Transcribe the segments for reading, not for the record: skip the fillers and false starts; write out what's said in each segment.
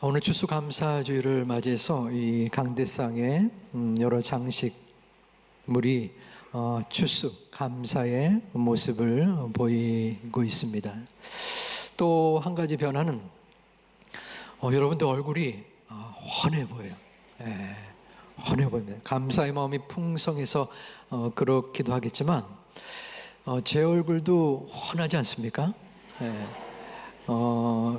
오늘 추수감사주의를 맞이해서 이 강대상에 여러 장식물이 추수 감사의 모습을 보이고 있습니다. 또 한 가지 변화는 여러분들 얼굴이 환해 보여요. 환해 보입니다. 감사의 마음이 풍성해서 그렇기도 하겠지만 제 얼굴도 환하지 않습니까?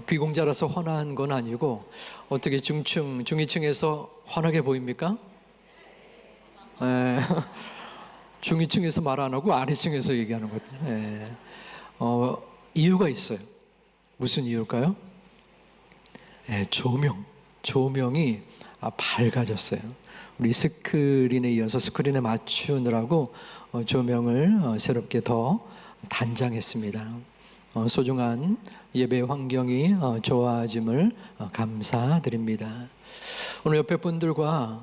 귀공자라서 환한 건 아니고 어떻게 중위층에서 환하게 보입니까? 중위층에서 말 안 하고 아래층에서 얘기하는 거죠. 이유가 있어요. 무슨 이유일까요? 조명이 밝아졌어요. 우리 스크린에 이어서 스크린에 맞추느라고 조명을 새롭게 더 단장했습니다. 소중한 예배 환경이 좋아짐을 감사드립니다. 오늘 옆에 분들과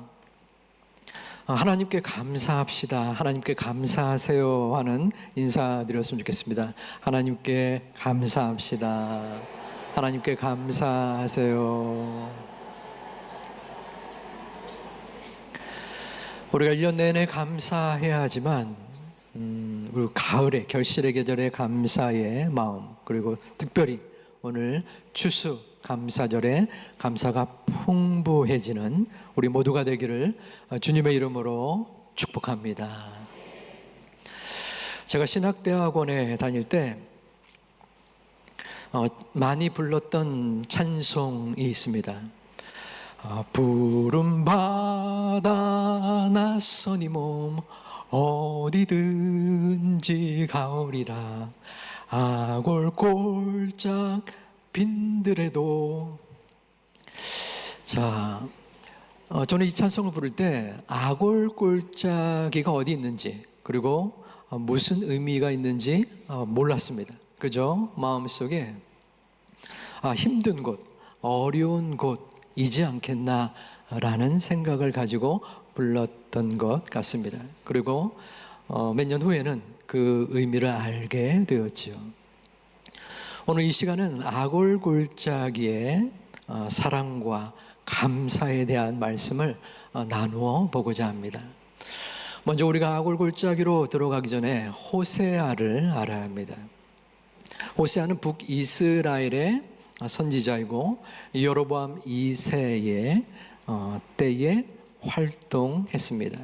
하나님께 감사합시다, 하나님께 감사하세요 하는 인사드렸으면 좋겠습니다. 하나님께 감사합시다, 하나님께 감사하세요. 우리가 1년 내내 감사해야 하지만 그리고 가을에 결실의 계절에 감사의 마음, 그리고 특별히 오늘 추수 감사절에 감사가 풍부해지는 우리 모두가 되기를 주님의 이름으로 축복합니다. 제가 신학대학원에 다닐 때 많이 불렀던 찬송이 있습니다. 푸른 바다 낯선 이 몸 어디든지 가오리라. 아골골짝 빈들에도. 자, 저는 이 찬송을 부를 때 아골골짜기가 어디 있는지, 그리고 무슨 의미가 있는지 몰랐습니다. 그죠? 마음속에 힘든 곳, 어려운 곳이지 않겠나라는 생각을 가지고 불렀던 것 같습니다. 그리고 몇 년 후에는 그 의미를 알게 되었죠. 오늘 이 시간은 아골골짜기의 사랑과 감사에 대한 말씀을 나누어 보고자 합니다. 먼저 우리가 아골골짜기로 들어가기 전에 호세아를 알아야 합니다. 호세아는 북이스라엘의 선지자이고 여로보암 2세의 때에 활동했습니다.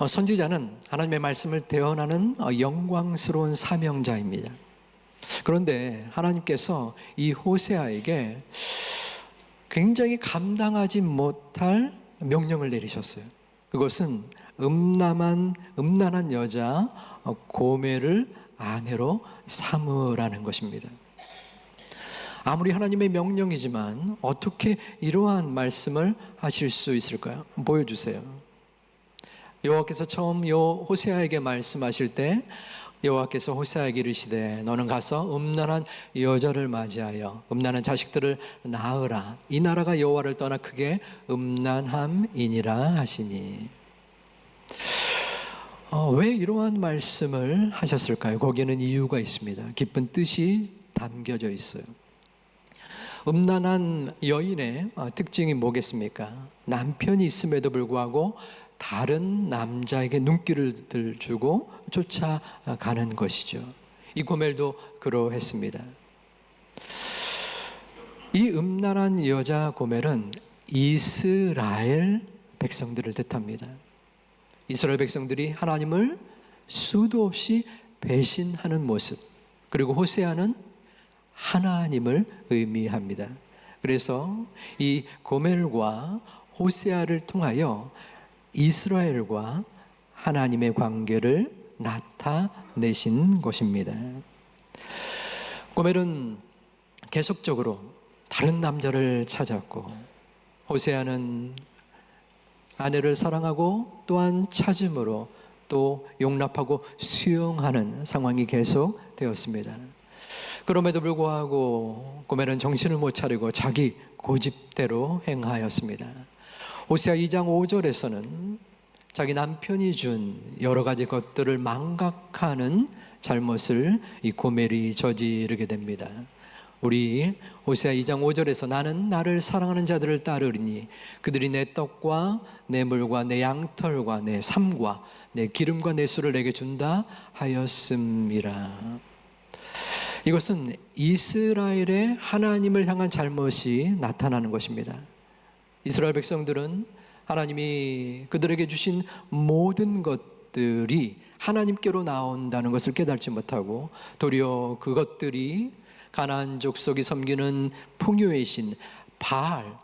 선지자는 하나님의 말씀을 대언하는 영광스러운 사명자입니다. 그런데 하나님께서 이 호세아에게 굉장히 감당하지 못할 명령을 내리셨어요. 그것은 음란한 여자 고멜을 아내로 삼으라는 것입니다. 아무리 하나님의 명령이지만 어떻게 이러한 말씀을 하실 수 있을까요? 보여주세요. 여호와께서 처음 호세아에게 말씀하실 때 여호와께서 호세아에게 이르시되 너는 가서 음란한 여자를 맞이하여 음란한 자식들을 낳으라. 이 나라가 여호와를 떠나 크게 음란함이니라 하시니. 왜 이러한 말씀을 하셨을까요? 거기에는 이유가 있습니다. 깊은 뜻이 담겨져 있어요. 음란한 여인의 특징이 뭐겠습니까? 남편이 있음에도 불구하고 다른 남자에게 눈길을 주고 쫓아가는 것이죠. 이 고멜도 그러했습니다. 이 음란한 여자 고멜은 이스라엘 백성들을 뜻합니다. 이스라엘 백성들이 하나님을 수도 없이 배신하는 모습, 그리고 호세아는 하나님을 의미합니다. 그래서 이 고멜과 호세아를 통하여 이스라엘과 하나님의 관계를 나타내신 것입니다. 고멜은 계속적으로 다른 남자를 찾았고, 호세아는 아내를 사랑하고 또한 찾음으로 또 용납하고 수용하는 상황이 계속되었습니다. 그럼에도 불구하고 고멜은 정신을 못 차리고 자기 고집대로 행하였습니다. 호세아 2장 5절에서는 자기 남편이 준 여러 가지 것들을 망각하는 잘못을 이 고멜이 저지르게 됩니다. 우리 호세아 2장 5절에서 나는 나를 사랑하는 자들을 따르리니 그들이 내 떡과 내 물과 내 양털과 내 삶과 내 기름과 내 술을 내게 준다 하였음이라. 이것은 이스라엘의 하나님을 향한 잘못이 나타나는 것입니다. 이스라엘 백성들은 하나님이 그들에게 주신 모든 것들이 하나님께로 나온다는 것을 깨닫지 못하고 도리어 그것들이 가나안 족속이 섬기는 풍요의 신 바알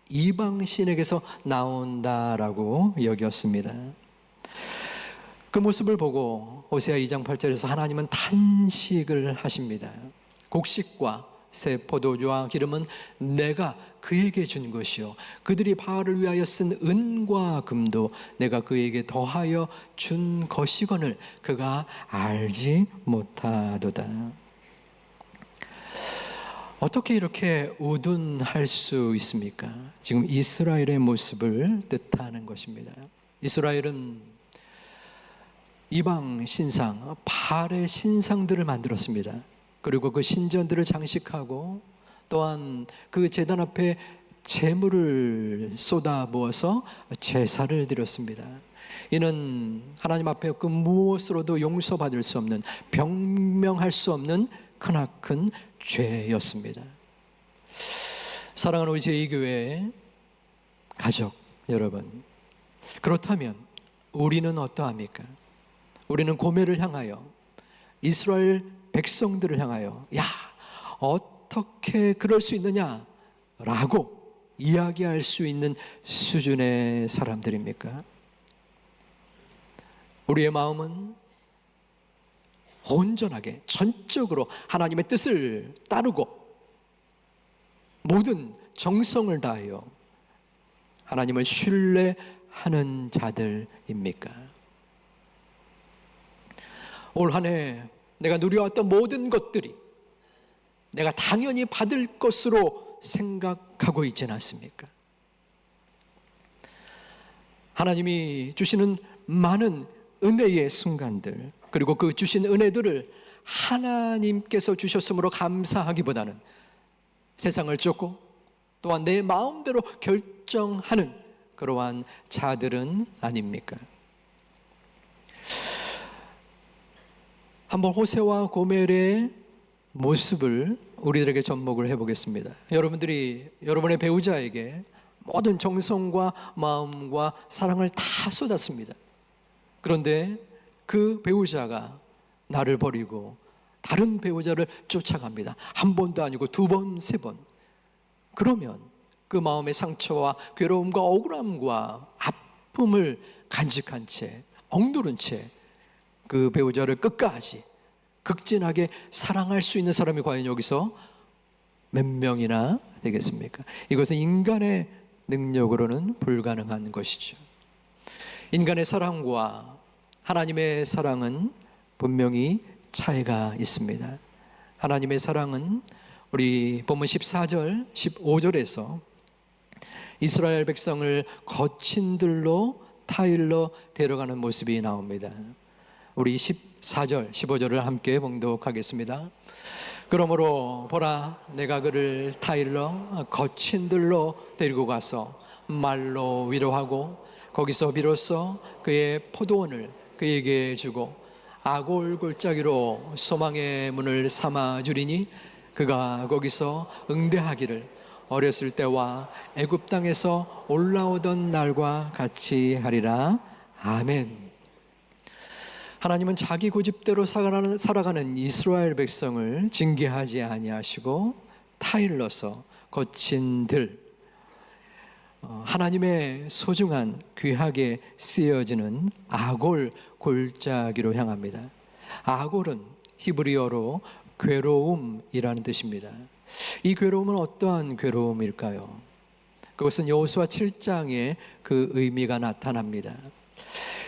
이방 신에게서 나온다라고 여겼습니다. 그 모습을 보고 호세아 2장 8절에서 하나님은 탄식을 하십니다. 곡식과 새 포도주와 기름은 내가 그에게 준 것이요 그들이 바알을 위하여 쓴 은과 금도 내가 그에게 더하여 준 것이거늘 그가 알지 못하도다. 어떻게 이렇게 우둔할 수 있습니까? 지금 이스라엘의 모습을 뜻하는 것입니다. 이스라엘은 이방 신상, 바알의 신상들을 만들었습니다. 그리고 그 신전들을 장식하고 또한 그 제단 앞에 제물을 쏟아부어서 제사를 드렸습니다. 이는 하나님 앞에 그 무엇으로도 용서받을 수 없는, 변명할 수 없는 크나큰 죄였습니다. 사랑하는 우리 제2교회 가족 여러분, 그렇다면 우리는 어떠합니까? 우리는 고멜을 향하여, 이스라엘 백성들을 향하여 야 어떻게 그럴 수 있느냐 라고 이야기할 수 있는 수준의 사람들입니까? 우리의 마음은 온전하게 전적으로 하나님의 뜻을 따르고 모든 정성을 다하여 하나님을 신뢰하는 자들입니까? 올 한 해 내가 누려왔던 모든 것들이 내가 당연히 받을 것으로 생각하고 있지는 않습니까? 하나님이 주시는 많은 은혜의 순간들, 그리고 그 주신 은혜들을 하나님께서 주셨으므로 감사하기보다는 세상을 쫓고 또한 내 마음대로 결정하는 그러한 자들은 아닙니까? 한번 호세와 고멜의 모습을 우리들에게 접목을 해보겠습니다. 여러분들이 여러분의 배우자에게 모든 정성과 마음과 사랑을 다 쏟았습니다. 그런데 그 배우자가 나를 버리고 다른 배우자를 쫓아갑니다. 한 번도 아니고 두 번, 세 번. 그러면 그 마음의 상처와 괴로움과 억울함과 아픔을 간직한 채, 억누른 채 그 배우자를 끝까지 극진하게 사랑할 수 있는 사람이 과연 여기서 몇 명이나 되겠습니까? 이것은 인간의 능력으로는 불가능한 것이죠. 인간의 사랑과 하나님의 사랑은 분명히 차이가 있습니다. 하나님의 사랑은 우리 본문 14절, 15절에서 이스라엘 백성을 거친 들로 타일러 데려가는 모습이 나옵니다. 우리 14절, 15절을 함께 봉독하겠습니다. 그러므로 보라, 내가 그를 타일러 거친 들로 데리고 가서 말로 위로하고 거기서 비로소 그의 포도원을 그에게 주고 아골 골짜기로 소망의 문을 삼아 주리니 그가 거기서 응대하기를 어렸을 때와 애굽 땅에서 올라오던 날과 같이 하리라. 아멘. 하나님은 자기 고집대로 살아가는 이스라엘 백성을 징계하지 아니하시고 타일러서 거친 들, 하나님의 소중한 귀하게 쓰여지는 아골 골짜기로 향합니다. 아골은 히브리어로 괴로움이라는 뜻입니다. 이 괴로움은 어떠한 괴로움일까요? 그것은 여호수아 7장에 그 의미가 나타납니다.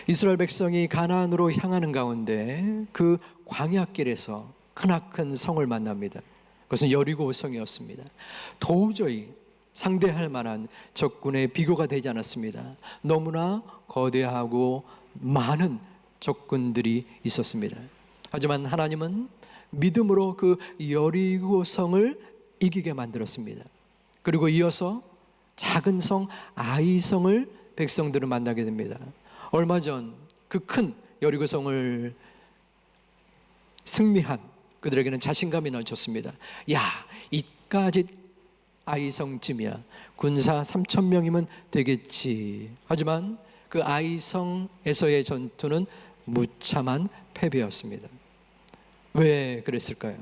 이스라엘 백성이 가나안으로 향하는 가운데 그 광야길에서 크나큰 성을 만납니다. 그것은 여리고 성이었습니다. 도저히 상대할 만한 적군의 비교가 되지 않았습니다. 너무나 거대하고 많은 적군들이 있었습니다. 하지만 하나님은 믿음으로 그 여리고 성을 이기게 만들었습니다. 그리고 이어서 작은 성 아이성을 백성들은 만나게 됩니다. 얼마 전 그 큰 여리고성을 승리한 그들에게는 자신감이 넘쳤습니다. 야, 이까지 아이성쯤이야. 군사 3,000명이면 되겠지. 하지만 그 아이성에서의 전투는 무참한 패배였습니다. 왜 그랬을까요?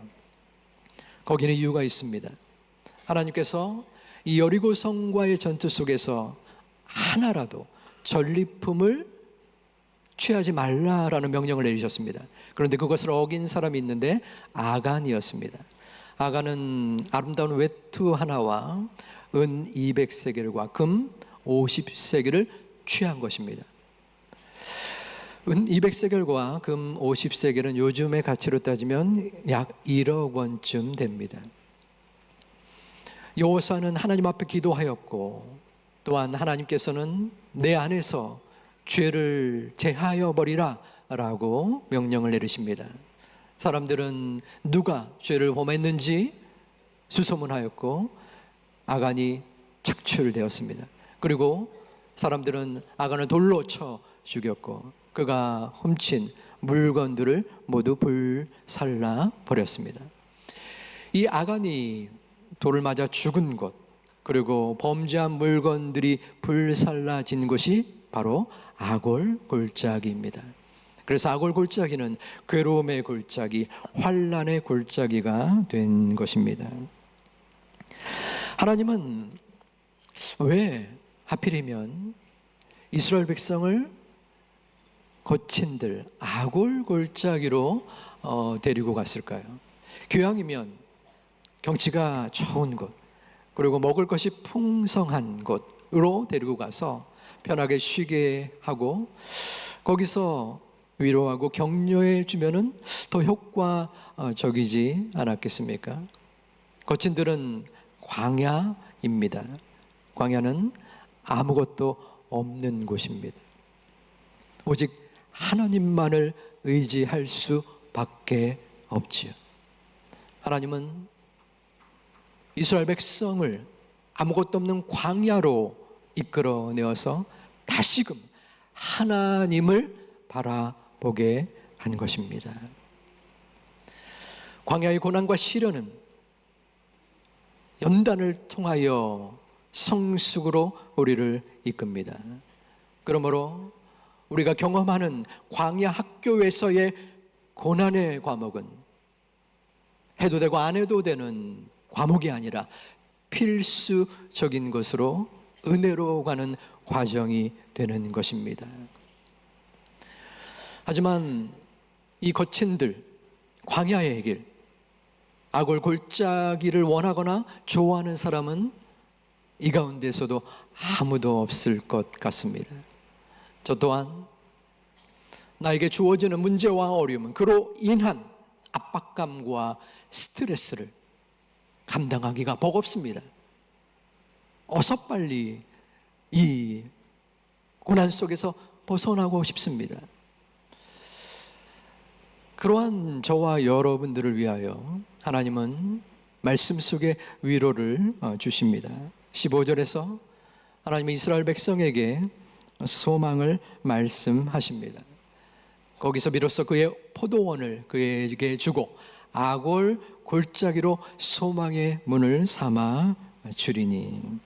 거기는 이유가 있습니다. 하나님께서 이 여리고성과의 전투 속에서 하나라도 전리품을 취하지 말라라는 명령을 내리셨습니다. 그런데 그것을 어긴 사람이 있는데 아간이었습니다. 아간은 아름다운 외투 하나와 은 200세겔과 금 50세겔을 취한 것입니다. 은 200세겔과 금 50세겔은 요즘의 가치로 따지면 약 1억 원쯤 됩니다. 여호사는 하나님 앞에 기도하였고, 또한 하나님께서는 내 안에서 죄를 제하여 버리라 라고 명령을 내리십니다. 사람들은 누가 죄를 범했는지 수소문하였고 아간이 착출되었습니다. 그리고 사람들은 아간을 돌로 쳐 죽였고 그가 훔친 물건들을 모두 불살라 버렸습니다. 이 아간이 돌을 맞아 죽은 곳, 그리고 범죄한 물건들이 불살라진 곳이 바로 아골 골짜기입니다. 그래서 아골 골짜기는 괴로움의 골짜기, 환난의 골짜기가 된 것입니다. 하나님은 왜 하필이면 이스라엘 백성을 거친들 아골 골짜기로 데리고 갔을까요? 교양이면 경치가 좋은 곳, 그리고 먹을 것이 풍성한 곳으로 데리고 가서 편하게 쉬게 하고 거기서 위로하고 격려해 주면은 더 효과적이지 않았겠습니까? 거친들은 광야입니다. 광야는 아무것도 없는 곳입니다. 오직 하나님만을 의지할 수밖에 없지요. 하나님은 이스라엘 백성을 아무것도 없는 광야로 이끌어내어서 다시금 하나님을 바라보게 한 것입니다. 광야의 고난과 시련은 연단을 통하여 성숙으로 우리를 이끕니다. 그러므로 우리가 경험하는 광야 학교에서의 고난의 과목은 해도 되고 안 해도 되는 과목이 아니라 필수적인 것으로 은혜로 가는 과정이 되는 것입니다. 하지만 이 거친들, 광야의 길, 아골 골짜기를 원하거나 좋아하는 사람은 이 가운데서도 아무도 없을 것 같습니다. 저 또한 나에게 주어지는 문제와 어려움은 그로 인한 압박감과 스트레스를 감당하기가 버겁습니다. 어서 빨리 이 고난 속에서 벗어나고 싶습니다. 그러한 저와 여러분들을 위하여 하나님은 말씀 속에 위로를 주십니다. 15절에서 하나님은 이스라엘 백성에게 소망을 말씀하십니다. 거기서 비로소 그의 포도원을 그에게 주고 아골 골짜기로 소망의 문을 삼아 주리니.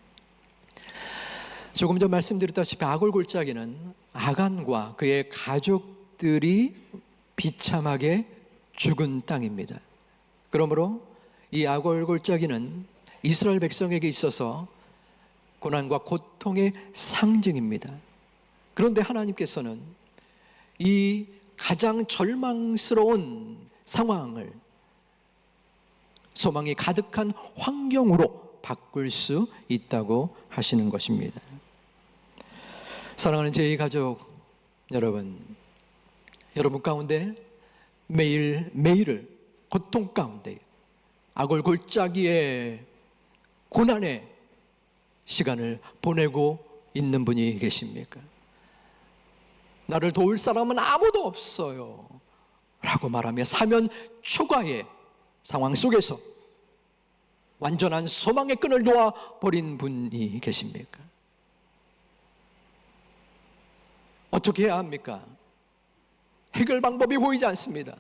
조금 전 말씀드렸다시피 아골 골짜기는 아간과 그의 가족들이 비참하게 죽은 땅입니다. 그러므로 이 아골 골짜기는 이스라엘 백성에게 있어서 고난과 고통의 상징입니다. 그런데 하나님께서는 이 가장 절망스러운 상황을 소망이 가득한 환경으로 바꿀 수 있다고 하시는 것입니다. 사랑하는 제 가족 여러분 가운데 매일매일을 고통 가운데 아골 골짜기의 고난의 시간을 보내고 있는 분이 계십니까? 나를 도울 사람은 아무도 없어요 라고 말하며 사면 초과의 상황 속에서 완전한 소망의 끈을 놓아버린 분이 계십니까? 어떻게 해야 합니까? 해결 방법이 보이지 않습니다.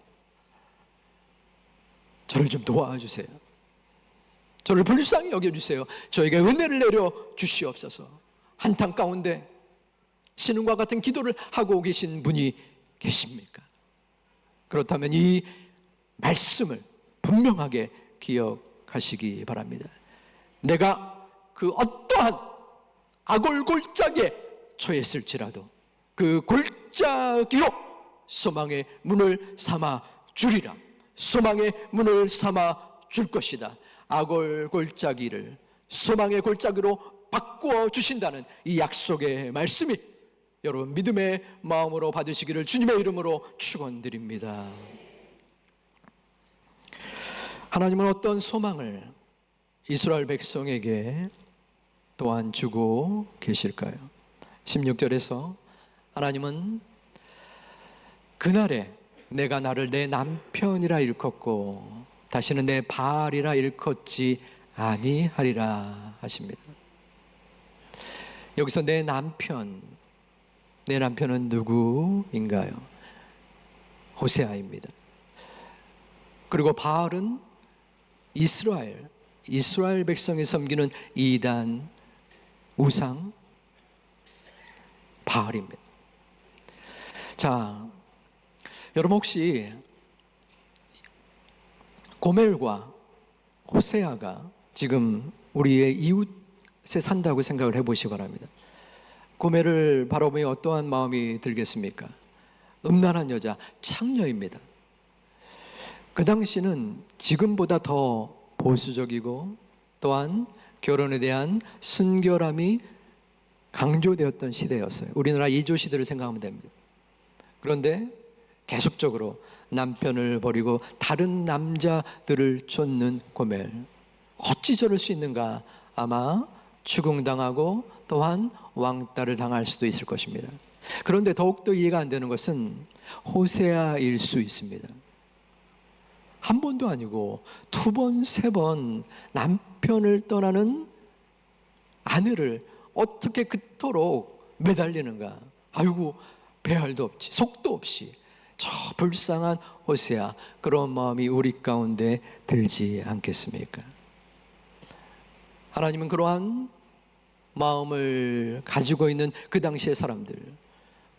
저를 좀 도와주세요. 저를 불쌍히 여겨주세요. 저에게 은혜를 내려 주시옵소서. 한탄 가운데 신음과 같은 기도를 하고 계신 분이 계십니까? 그렇다면 이 말씀을 분명하게 기억하시기 바랍니다. 내가 그 어떠한 악골골짜기에 처했을지라도 그 골짜기로 소망의 문을 삼아 주리라. 소망의 문을 삼아 줄 것이다. 악골골짜기를 소망의 골짜기로 바꾸어 주신다는 이 약속의 말씀이 여러분 믿음의 마음으로 받으시기를 주님의 이름으로 축원드립니다. 하나님은 어떤 소망을 이스라엘 백성에게 또한 주고 계실까요? 16절에서 하나님은 그날에 내가 나를 내 남편이라 일컫고 다시는 내 바알이라 일컫지 아니하리라 하십니다. 여기서 내 남편은 누구인가요? 호세아입니다. 그리고 바알은 이스라엘 백성이 섬기는 이단 우상 바알입니다. 자, 여러분 혹시 고멜과 호세아가 지금 우리의 이웃에 산다고 생각을 해보시기 바랍니다. 고멜을 바라보며 어떠한 마음이 들겠습니까? 음란한 여자, 창녀입니다. 그 당시는 지금보다 더 보수적이고 또한 결혼에 대한 순결함이 강조되었던 시대였어요. 우리나라 이조 시대를 생각하면 됩니다. 그런데 계속적으로 남편을 버리고 다른 남자들을 쫓는 고멜. 어찌 저럴 수 있는가? 아마 추궁당하고 또한 왕따를 당할 수도 있을 것입니다. 그런데 더욱더 이해가 안 되는 것은 호세아일 수 있습니다. 한 번도 아니고 두 번, 세 번 남편을 떠나는 아내를 어떻게 그토록 매달리는가? 아이고, 배알도 없이 속도 없이 저 불쌍한 호세아, 그런 마음이 우리 가운데 들지 않겠습니까? 하나님은 그러한 마음을 가지고 있는 그 당시의 사람들,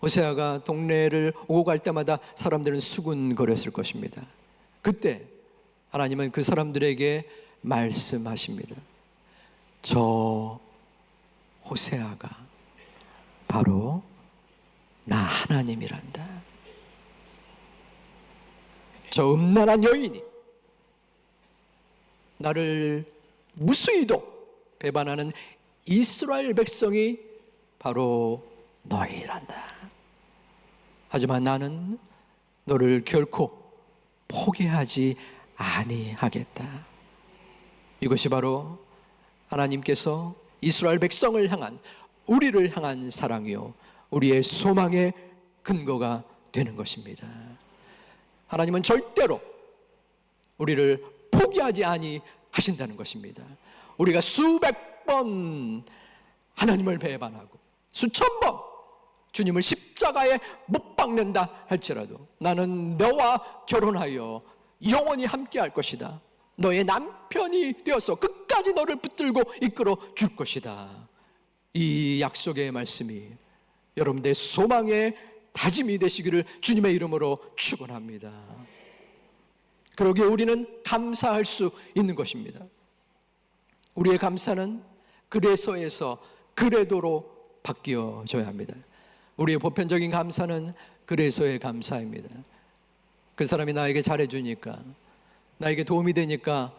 호세아가 동네를 오고 갈 때마다 사람들은 수군거렸을 것입니다. 그때 하나님은 그 사람들에게 말씀하십니다. 저 호세아가 바로 나 하나님이란다. 저 음란한 여인이 나를 무수히도 배반하는 이스라엘 백성이 바로 너희란다. 하지만 나는 너를 결코 포기하지 아니하겠다. 이것이 바로 하나님께서 이스라엘 백성을 향한, 우리를 향한 사랑이요 우리의 소망의 근거가 되는 것입니다. 하나님은 절대로 우리를 포기하지 아니하신다는 것입니다. 우리가 수백 번 하나님을 배반하고 수천 번 주님을 십자가에 못 박는다 할지라도 나는 너와 결혼하여 영원히 함께 할 것이다. 너의 남편이 되어서 끝까지 너를 붙들고 이끌어 줄 것이다. 이 약속의 말씀이 여러분들의 소망의 다짐이 되시기를 주님의 이름으로 축원합니다. 그러기에 우리는 감사할 수 있는 것입니다. 우리의 감사는 그래서에서 그래도로 바뀌어져야 합니다. 우리의 보편적인 감사는 그래서의 감사입니다. 그 사람이 나에게 잘해주니까, 나에게 도움이 되니까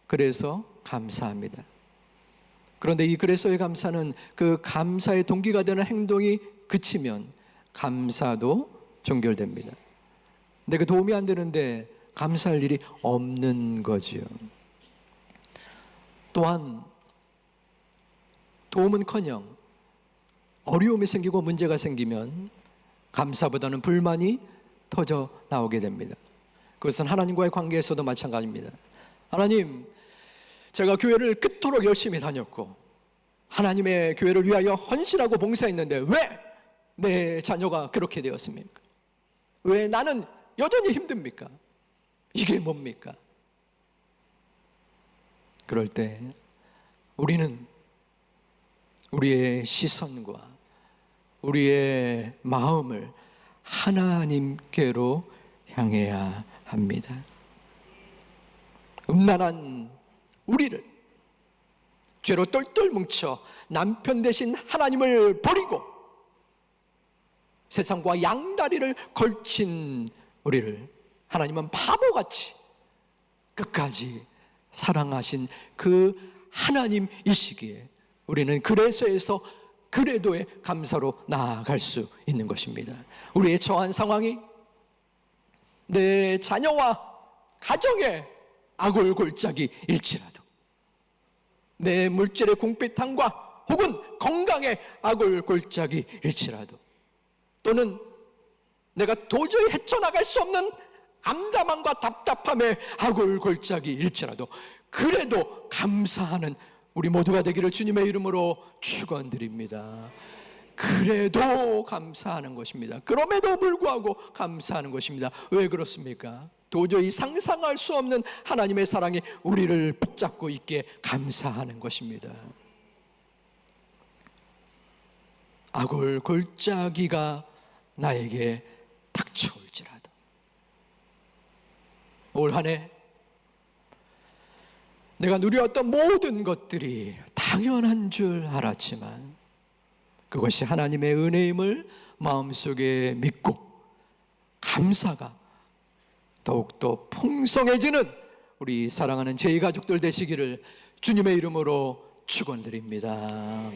그래서 감사합니다. 그런데 이 그래서의 감사는 그 감사의 동기가 되는 행동이 그치면 감사도 종결됩니다. 내가 도움이 안 되는데 감사할 일이 없는 거지요. 또한 도움은커녕 어려움이 생기고 문제가 생기면 감사보다는 불만이 터져 나오게 됩니다. 그것은 하나님과의 관계에서도 마찬가지입니다. 하나님, 제가 교회를 그토록 열심히 다녔고 하나님의 교회를 위하여 헌신하고 봉사했는데 왜 내 자녀가 그렇게 되었습니까? 왜 나는 여전히 힘듭니까? 이게 뭡니까? 그럴 때 우리는 우리의 시선과 우리의 마음을 하나님께로 향해야 합니다. 음란한 우리를 죄로 똘똘 뭉쳐 남편 대신 하나님을 버리고 세상과 양다리를 걸친 우리를 하나님은 바보같이 끝까지 사랑하신 그 하나님이시기에 우리는 그래서에서 그래도의 감사로 나아갈 수 있는 것입니다. 우리의 처한 상황이 내 자녀와 가정의 아골골짜기 일지라도, 내 물질의 궁핍함과 혹은 건강의 아골골짜기 일지라도, 또는 내가 도저히 헤쳐나갈 수 없는 암담함과 답답함의 아골골짜기 일지라도 그래도 감사하는 우리 모두가 되기를 주님의 이름으로 축원드립니다. 그래도 감사하는 것입니다. 그럼에도 불구하고 감사하는 것입니다. 왜 그렇습니까? 도저히 상상할 수 없는 하나님의 사랑이 우리를 붙잡고 있기에 감사하는 것입니다. 아골골짜기가 나에게 닥쳐올지라도 올 한 해 내가 누려왔던 모든 것들이 당연한 줄 알았지만 그것이 하나님의 은혜임을 마음속에 믿고 감사가 더욱더 풍성해지는 우리 사랑하는 제 가족들 되시기를 주님의 이름으로 축원드립니다.